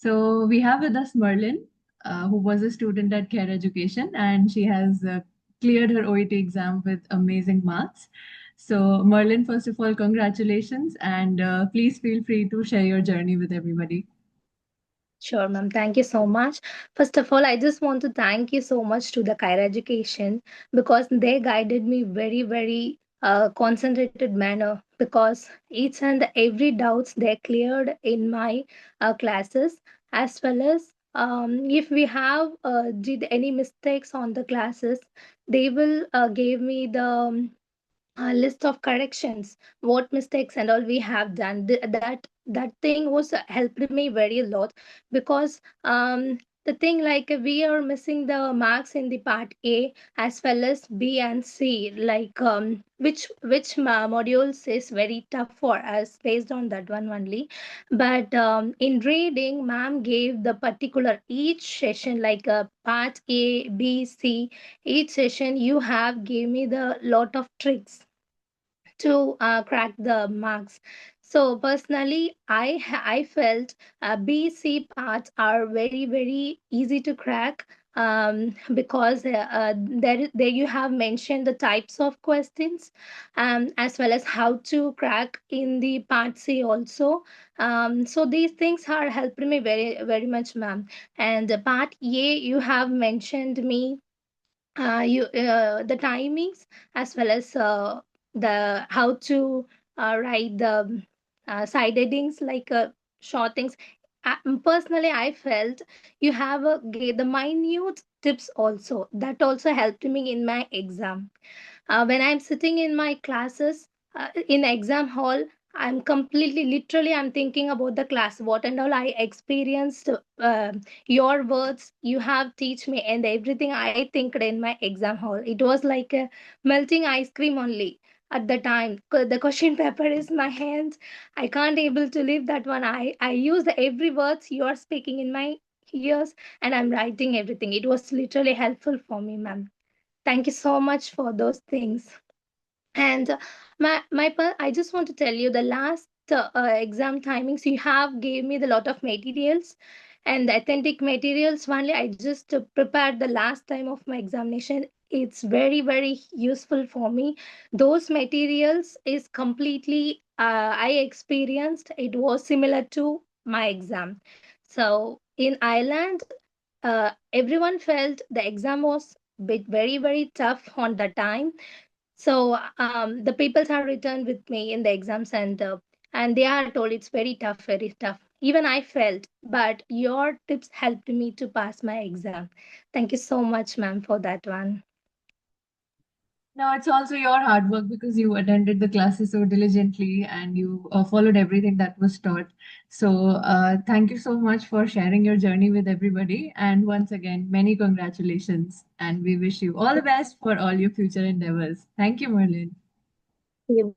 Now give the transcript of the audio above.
So we have with us Merlin, who was a student at Khaira Education, and she has cleared her OET exam with amazing marks. So Merlin, first of all, congratulations, and please feel free to share your journey with everybody. Sure, ma'am. Thank you so much. First of all, I just want to thank you so much to the Khaira Education because they guided me very concentrated manner because each and every doubts they cleared in my classes as well as if we have did any mistakes on the classes, they will give me the a list of corrections what mistakes and all we have done. That thing was helped me very a lot because the thing like we are missing the marks in the part A as well as B and C, like modules is very tough for us based on that one only. But in reading ma'am gave the particular each session like part A B C, each session you have gave me the lot of tricks to crack the marks. So personally, I felt BC parts are very easy to crack because there you have mentioned the types of questions as well as how to crack in the part C also. So these things are helping me very much, ma'am. And the part A, you have mentioned me you the timings as well as the how to write the side headings like short things. Personally I felt you have the minute tips also that also helped me in my exam. When I'm sitting in my classes in exam hall, I'm completely literally I'm thinking about the class what and all I experienced. Your words you have teach me and everything I think in my exam hall, it was like a melting ice cream only at the time. The question paper is my hands, I can't able to leave that one. I use the every words you are speaking in my ears and I'm writing everything. It was literally helpful for me, ma'am. Thank you so much for those things. And I just want to tell you the last exam timings you have gave me the lot of materials and the authentic materials only. I just prepared the last time of my examination. It's very useful for me. Those materials is completely I experienced. It was similar to my exam. So in Ireland, everyone felt the exam was bit very tough on the time. So the peoples are returned with me in the exam center, and they are told it's very tough. Even I felt, but your tips helped me to pass my exam. Thank you so much, ma'am, for that one. No, it's also your hard work because you attended the classes so diligently and you followed everything that was taught. So, thank you so much for sharing your journey with everybody. And once again, many congratulations. And we wish you all the best for all your future endeavors. Thank you, Merlin. You